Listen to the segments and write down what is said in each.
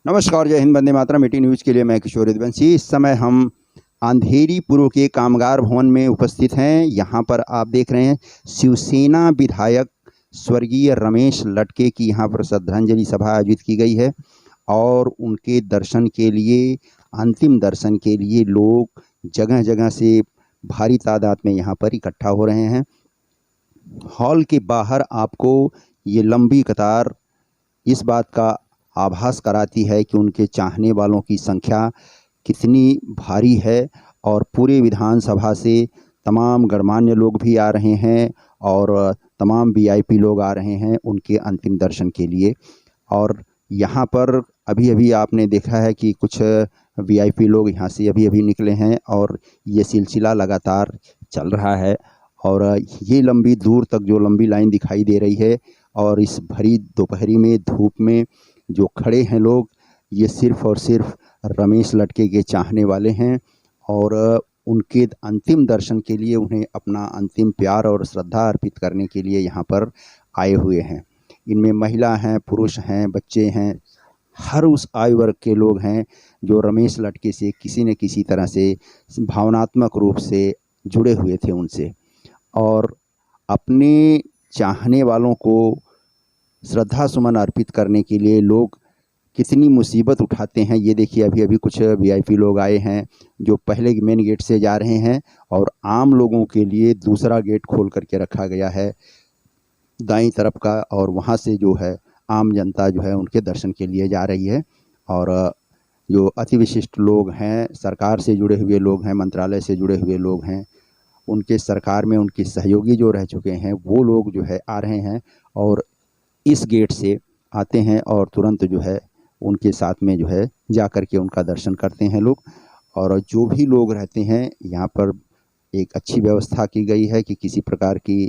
नमस्कार, जय हिंद, वंदे मातरम। 18 न्यूज़ के लिए मैं किशोर यदुवंशी। इस समय हम अंधेरी पूर्व के कामगार भवन में उपस्थित हैं। यहाँ पर आप देख रहे हैं शिवसेना विधायक स्वर्गीय रमेश लटके की यहाँ पर श्रद्धांजलि सभा आयोजित की गई है और उनके दर्शन के लिए, अंतिम दर्शन के लिए लोग जगह जगह से भारी तादाद में यहाँ पर इकट्ठा हो रहे हैं। हॉल के बाहर आपको ये लंबी कतार इस बात का आभास कराती है कि उनके चाहने वालों की संख्या कितनी भारी है और पूरे विधानसभा से तमाम गणमान्य लोग भी आ रहे हैं और तमाम वीआईपी लोग आ रहे हैं उनके अंतिम दर्शन के लिए। और यहाँ पर अभी अभी आपने देखा है कि कुछ वीआईपी लोग यहाँ से अभी अभी निकले हैं और ये सिलसिला लगातार चल रहा है। और ये लंबी दूर तक जो लंबी लाइन दिखाई दे रही है और इस भरी दोपहरी में धूप में जो खड़े हैं लोग, ये सिर्फ़ और सिर्फ रमेश लटके के चाहने वाले हैं और उनके अंतिम दर्शन के लिए, उन्हें अपना अंतिम प्यार और श्रद्धा अर्पित करने के लिए यहाँ पर आए हुए हैं। इनमें महिला हैं, पुरुष हैं, बच्चे हैं, हर उस आयु वर्ग के लोग हैं जो रमेश लटके से किसी न किसी तरह से भावनात्मक रूप से जुड़े हुए थे उनसे। और अपने चाहने वालों को श्रद्धा सुमन अर्पित करने के लिए लोग कितनी मुसीबत उठाते हैं, ये देखिए। अभी अभी कुछ वीआईपी लोग आए हैं जो पहले मेन गेट से जा रहे हैं और आम लोगों के लिए दूसरा गेट खोल करके रखा गया है दाईं तरफ का, और वहाँ से जो है आम जनता जो है उनके दर्शन के लिए जा रही है। और जो अति विशिष्ट लोग हैं, सरकार से जुड़े हुए लोग हैं, मंत्रालय से जुड़े हुए लोग हैं, उनके सरकार में उनके सहयोगी जो रह चुके हैं, वो लोग जो है आ रहे हैं और इस गेट से आते हैं और तुरंत जो है उनके साथ में जो है जा कर के उनका दर्शन करते हैं लोग। और जो भी लोग रहते हैं यहाँ पर एक अच्छी व्यवस्था की गई है कि किसी प्रकार की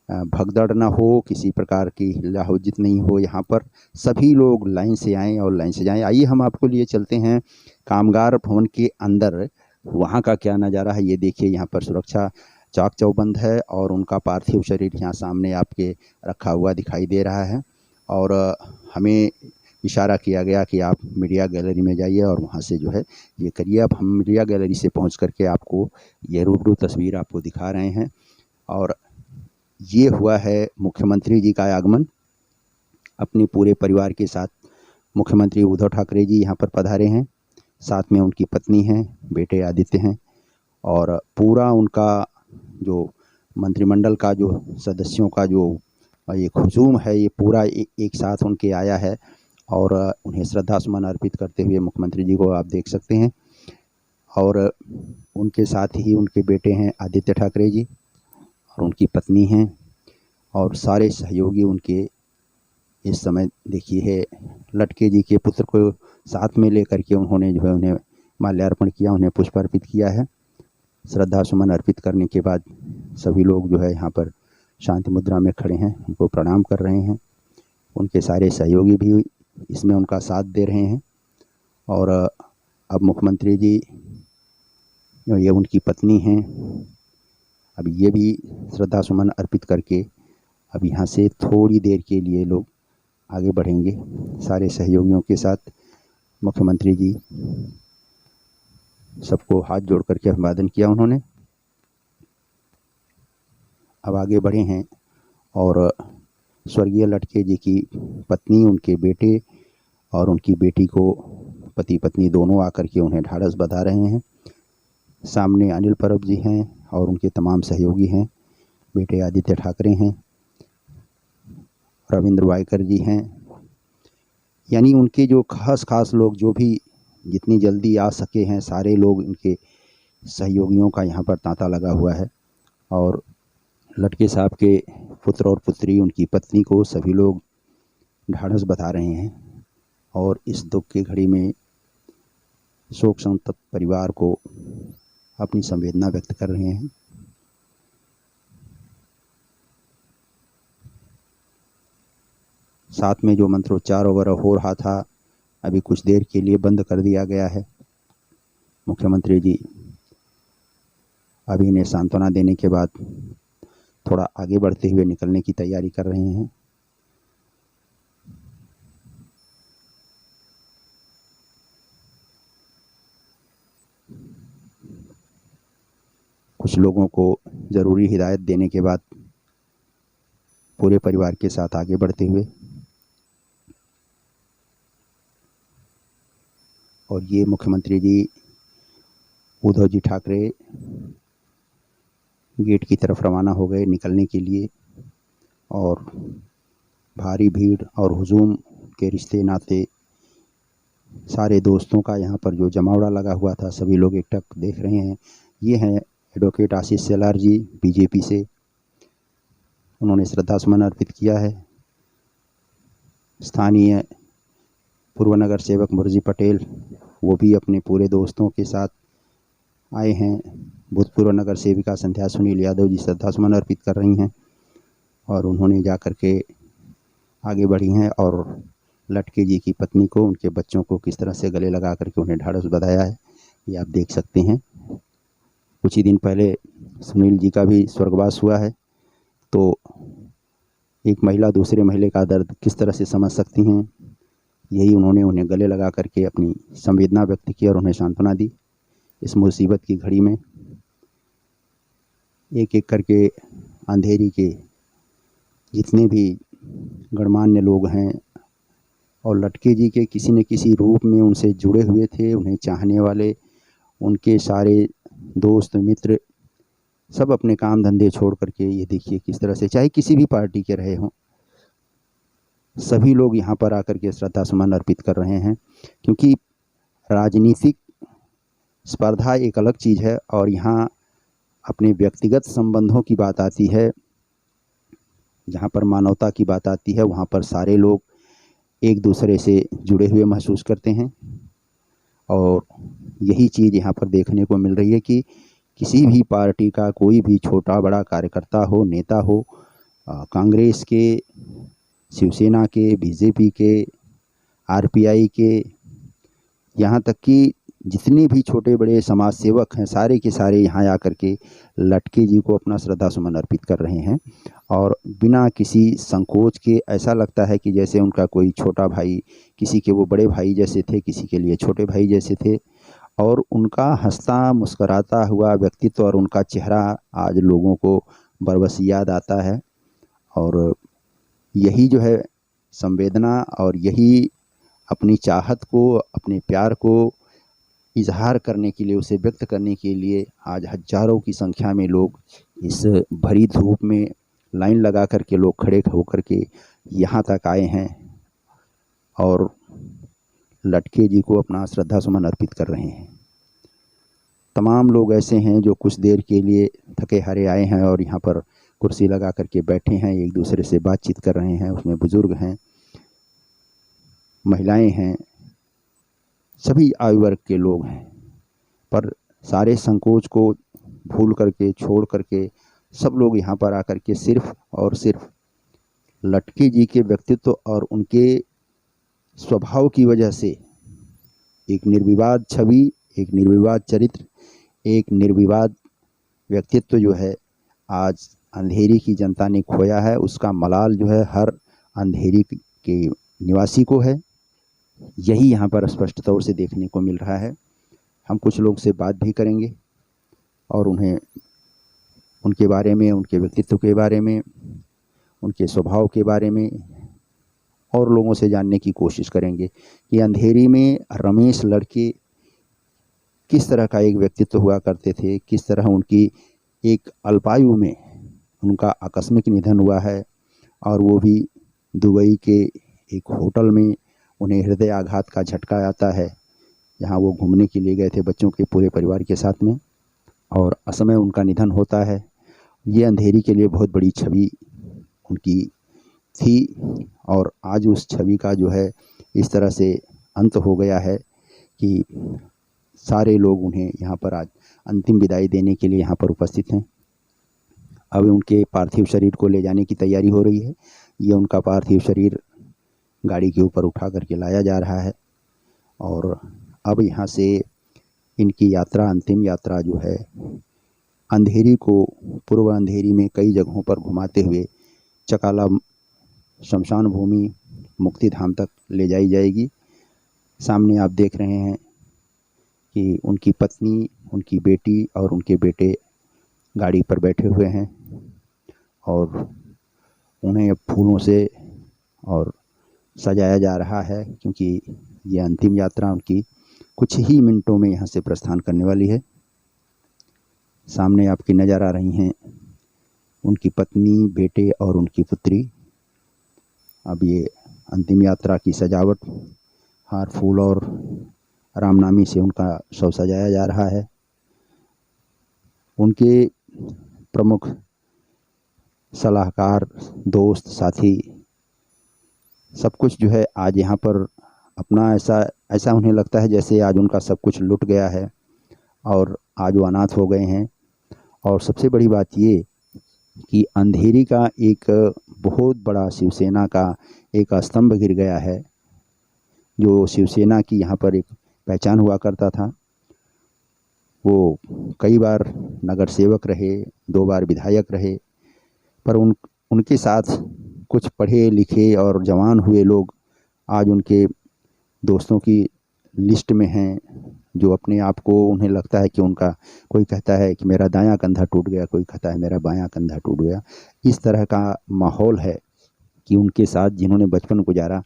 भगदड़ ना हो, किसी प्रकार की हिल्ला-हुज्जत नहीं हो। यहाँ पर सभी लोग लाइन से आएँ और लाइन से जाएँ। आइए हम आपको लिए चलते हैं कामगार भवन के अंदर, वहाँ का क्या नज़ारा है ये देखिए। यहाँ पर सुरक्षा चाक चौबंद है और उनका पार्थिव शरीर यहाँ सामने आपके रखा हुआ दिखाई दे रहा है। और हमें इशारा किया गया कि आप मीडिया गैलरी में जाइए और वहाँ से जो है ये करिए। अब हम मीडिया गैलरी से पहुँच करके आपको ये रूबरू तस्वीर आपको दिखा रहे हैं। और ये हुआ है मुख्यमंत्री जी का आगमन। अपने पूरे परिवार के साथ मुख्यमंत्री उद्धव ठाकरे जी यहाँ पर पधारे हैं। साथ में उनकी पत्नी हैं, बेटे आदित्य हैं और पूरा उनका जो मंत्रिमंडल का जो सदस्यों का जो एक हुजूम है, ये पूरा एक साथ उनके आया है। और उन्हें श्रद्धा सुमन अर्पित करते हुए मुख्यमंत्री जी को आप देख सकते हैं। और उनके साथ ही उनके बेटे हैं आदित्य ठाकरे जी और उनकी पत्नी हैं और सारे सहयोगी उनके इस समय देखिए है। लटके जी के पुत्र को साथ में लेकर के उन्होंने जो है उन्हें माल्यार्पण किया, उन्हें पुष्प अर्पित किया है। श्रद्धा सुमन अर्पित करने के बाद सभी लोग जो है यहाँ पर शांति मुद्रा में खड़े हैं, उनको प्रणाम कर रहे हैं। उनके सारे सहयोगी भी इसमें उनका साथ दे रहे हैं। और अब मुख्यमंत्री जी, ये उनकी पत्नी हैं, अब ये भी श्रद्धा सुमन अर्पित करके अब यहाँ से थोड़ी देर के लिए लोग आगे बढ़ेंगे सारे सहयोगियों के साथ। मुख्यमंत्री जी सबको हाथ जोड़ करके अभिवादन किया उन्होंने। अब आगे बढ़े हैं और स्वर्गीय लटके जी की पत्नी, उनके बेटे और उनकी बेटी को, पति पत्नी दोनों आकर के उन्हें ढाढ़स बंधा रहे हैं। सामने अनिल परब जी हैं और उनके तमाम सहयोगी हैं, बेटे आदित्य ठाकरे हैं, रविंद्र वायकर जी हैं। यानी उनके जो खास लोग, जो भी जितनी जल्दी आ सके हैं, सारे लोग इनके सहयोगियों का यहाँ पर तांता लगा हुआ है। और लटके साहब के पुत्र और पुत्री, उनकी पत्नी को सभी लोग ढाढ़स बता रहे हैं और इस दुख की घड़ी में शोक संतप्त परिवार को अपनी संवेदना व्यक्त कर रहे हैं। साथ में जो मंत्रोच्चार वगैरह हो रहा था, अभी कुछ देर के लिए बंद कर दिया गया है। मुख्यमंत्री जी अभी इन्हें सांत्वना देने के बाद थोड़ा आगे बढ़ते हुए निकलने की तैयारी कर रहे हैं। कुछ लोगों को ज़रूरी हिदायत देने के बाद पूरे परिवार के साथ आगे बढ़ते हुए, और ये मुख्यमंत्री जी उद्धव जी ठाकरे गेट की तरफ रवाना हो गए निकलने के लिए। और भारी भीड़ और हुजूम के रिश्ते नाते सारे दोस्तों का यहाँ पर जो जमावड़ा लगा हुआ था, सभी लोग एकटक देख रहे हैं। ये हैं एडवोकेट आशीष सेलार जी बीजेपी से, उन्होंने श्रद्धा सुमन अर्पित किया है। स्थानीय पूर्व नगर सेवक मुरजी पटेल, वो भी अपने पूरे दोस्तों के साथ आए हैं। भूतपूर्व नगर सेविका संध्या सुनील यादव जी श्रद्धा सुमन अर्पित कर रही हैं और उन्होंने जा कर के आगे बढ़ी हैं और लटके जी की पत्नी को, उनके बच्चों को किस तरह से गले लगा करके उन्हें ढाढ़स बंधाया है, ये आप देख सकते हैं। कुछ ही दिन पहले सुनील जी का भी स्वर्गवास हुआ है, तो एक महिला दूसरे महिला का दर्द किस तरह से समझ सकती हैं, यही उन्होंने उन्हें गले लगा करके अपनी संवेदना व्यक्त की और उन्हें सांत्वना दी इस मुसीबत की घड़ी में। एक एक करके अंधेरी के जितने भी गणमान्य लोग हैं और लटके जी के किसी न किसी रूप में उनसे जुड़े हुए थे, उन्हें चाहने वाले, उनके सारे दोस्त मित्र सब अपने काम धंधे छोड़ करके, ये देखिए किस तरह से, चाहे किसी भी पार्टी के रहे हों, सभी लोग यहाँ पर आकर के श्रद्धा सुमन अर्पित कर रहे हैं। क्योंकि राजनीतिक स्पर्धा एक अलग चीज़ है और यहाँ अपने व्यक्तिगत संबंधों की बात आती है, जहाँ पर मानवता की बात आती है, वहाँ पर सारे लोग एक दूसरे से जुड़े हुए महसूस करते हैं। और यही चीज़ यहाँ पर देखने को मिल रही है कि किसी भी पार्टी का कोई भी छोटा बड़ा कार्यकर्ता हो, नेता हो, कांग्रेस के, शिवसेना के, बीजेपी के, आरपीआई के, यहाँ तक कि जितने भी छोटे बड़े समाज सेवक हैं, सारे के सारे यहाँ आकर के लटके जी को अपना श्रद्धा सुमन अर्पित कर रहे हैं और बिना किसी संकोच के। ऐसा लगता है कि जैसे उनका कोई छोटा भाई, किसी के वो बड़े भाई जैसे थे, किसी के लिए छोटे भाई जैसे थे। और उनका हंसता मुस्कराता हुआ व्यक्तित्व और उनका चेहरा आज लोगों को बरबस याद आता है। और यही जो है संवेदना और यही अपनी चाहत को, अपने प्यार को इजहार करने के लिए, उसे व्यक्त करने के लिए आज हजारों की संख्या में लोग इस भरी धूप में लाइन लगा कर के लोग खड़े होकर के यहाँ तक आए हैं और लटके जी को अपना श्रद्धा सुमन अर्पित कर रहे हैं। तमाम लोग ऐसे हैं जो कुछ देर के लिए थके हारे आए हैं और यहाँ पर कुर्सी लगा करके बैठे हैं, एक दूसरे से बातचीत कर रहे हैं। उसमें बुजुर्ग हैं, महिलाएं हैं, सभी आयु वर्ग के लोग हैं, पर सारे संकोच को भूल करके, छोड़ करके सब लोग यहाँ पर आकर के सिर्फ और सिर्फ लटके जी के व्यक्तित्व और उनके स्वभाव की वजह से एक निर्विवाद छवि, एक निर्विवाद चरित्र, एक निर्विवाद व्यक्तित्व जो है आज अंधेरी की जनता ने खोया है, उसका मलाल जो है हर अंधेरी के निवासी को है। यही यहाँ पर स्पष्ट तौर से देखने को मिल रहा है। हम कुछ लोग से बात भी करेंगे और उन्हें उनके बारे में, उनके व्यक्तित्व के बारे में, उनके स्वभाव के बारे में और लोगों से जानने की कोशिश करेंगे कि अंधेरी में रमेश लड़के किस तरह का एक व्यक्तित्व हुआ करते थे, किस तरह उनकी एक अल्पायु में उनका आकस्मिक निधन हुआ है और वो भी दुबई के एक होटल में उन्हें हृदय आघात का झटका आता है, जहाँ वो घूमने के लिए गए थे बच्चों के पूरे परिवार के साथ में, और असमय उनका निधन होता है। ये अंधेरी के लिए बहुत बड़ी छवि उनकी थी और आज उस छवि का जो है इस तरह से अंत हो गया है कि सारे लोग उन्हें यहाँ पर आज अंतिम विदाई देने के लिए यहाँ पर उपस्थित हैं। अब उनके पार्थिव शरीर को ले जाने की तैयारी हो रही है। ये उनका पार्थिव शरीर गाड़ी के ऊपर उठा करके लाया जा रहा है और अब यहाँ से इनकी यात्रा, अंतिम यात्रा जो है अंधेरी को, पूर्व अंधेरी में कई जगहों पर घुमाते हुए चकाला शमशान भूमि मुक्तिधाम तक ले जाई जाएगी। सामने आप देख रहे हैं कि उनकी पत्नी, उनकी बेटी और उनके बेटे गाड़ी पर बैठे हुए हैं और उन्हें फूलों से और सजाया जा रहा है, क्योंकि ये अंतिम यात्रा उनकी कुछ ही मिनटों में यहाँ से प्रस्थान करने वाली है। सामने आपकी नज़र आ रही हैं उनकी पत्नी, बेटे और उनकी पुत्री। अब ये अंतिम यात्रा की सजावट हार, फूल और रामनामी से उनका शव सजाया जा रहा है। उनके प्रमुख सलाहकार, दोस्त, साथी सब कुछ जो है आज यहाँ पर अपना ऐसा उन्हें लगता है जैसे आज उनका सब कुछ लुट गया है और आज वो अनाथ हो गए हैं। और सबसे बड़ी बात ये कि अंधेरी का एक बहुत बड़ा शिवसेना का एक स्तंभ गिर गया है, जो शिवसेना की यहाँ पर एक पहचान हुआ करता था। वो कई बार नगर सेवक रहे, 2 बार विधायक रहे, पर उनके साथ कुछ पढ़े लिखे और जवान हुए लोग आज उनके दोस्तों की लिस्ट में हैं, जो अपने आप को उन्हें लगता है कि उनका, कोई कहता है कि मेरा दायां कंधा टूट गया, कोई कहता है मेरा बायां कंधा टूट गया। इस तरह का माहौल है कि उनके साथ जिन्होंने बचपन गुजारा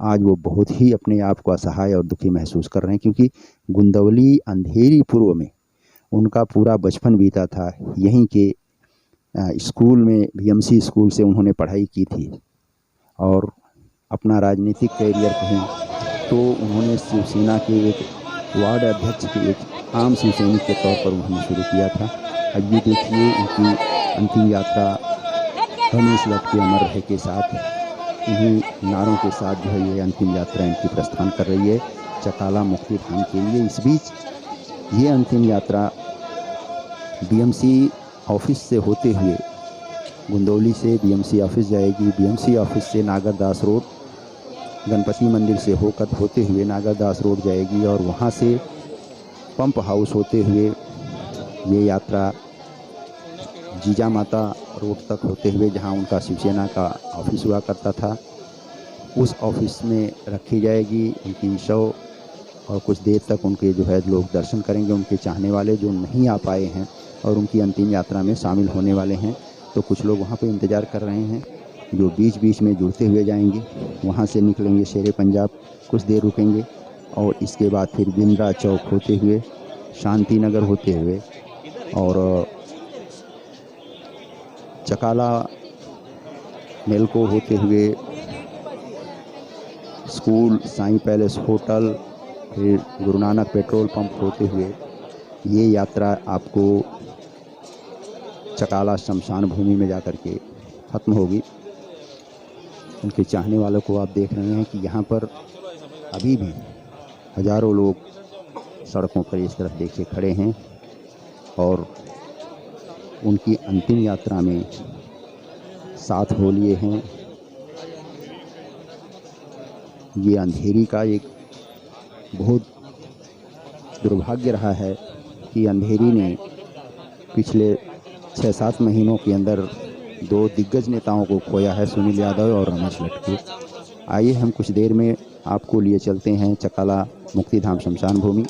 आज वो बहुत ही अपने आप को असहाय और दुखी महसूस कर रहे हैं, क्योंकि गुंदवली अंधेरी पूर्व में उनका पूरा बचपन बीता था। यहीं के स्कूल में, बीएमसी स्कूल से उन्होंने पढ़ाई की थी और अपना राजनीतिक कैरियर कहें तो उन्होंने शिवसेना के एक वार्ड अध्यक्ष के एक आम शिवसैनिक के तौर पर उन्होंने शुरू किया था। अब ये देखिए उनकी अंतिम यात्रा हमेश लटके अमर रहे के साथ, इन्हीं नारों के साथ जो है ये अंतिम यात्रा इनकी प्रस्थान कर रही है चकाला मुक्ति धाम के लिए। इस बीच ये अंतिम यात्रा बीएमसी ऑफिस से होते हुए गुंदौली से बीएमसी ऑफिस जाएगी, बीएमसी ऑफिस से नागरदास रोड, गणपति मंदिर से होते हुए नागरदास रोड जाएगी और वहाँ से पंप हाउस होते हुए ये यात्रा जीजा माता रोड तक होते हुए, जहाँ उनका शिवसेना का ऑफिस हुआ करता था, उस ऑफिस में रखी जाएगी उनकी शव। और कुछ देर तक उनके जो है लोग दर्शन करेंगे, उनके चाहने वाले जो नहीं आ पाए हैं और उनकी अंतिम यात्रा में शामिल होने वाले हैं, तो कुछ लोग वहाँ पे इंतज़ार कर रहे हैं, जो बीच बीच में जुड़ते हुए जाएंगे। वहाँ से निकलेंगे शेरे पंजाब, कुछ देर रुकेंगे और इसके बाद फिर बिंद्रा चौक होते हुए, शांति नगर होते हुए और चकाला मेलको होते हुए स्कूल, साईं पैलेस होटल, फिर गुरु नानक पेट्रोल पंप होते हुए ये यात्रा आपको चकाला शमशान भूमि में जाकर के ख़त्म होगी। उनके चाहने वालों को आप देख रहे हैं कि यहाँ पर अभी भी हज़ारों लोग सड़कों पर इस तरफ देखिए खड़े हैं और उनकी अंतिम यात्रा में साथ हो लिए हैं। ये अंधेरी का एक बहुत दुर्भाग्य रहा है कि अंधेरी ने पिछले 6-7 महीनों के अंदर 2 दिग्गज नेताओं को खोया है, सुनील यादव और रमेश लटके। आइए हम कुछ देर में आपको लिए चलते हैं चकाला मुक्तिधाम शमशान भूमि।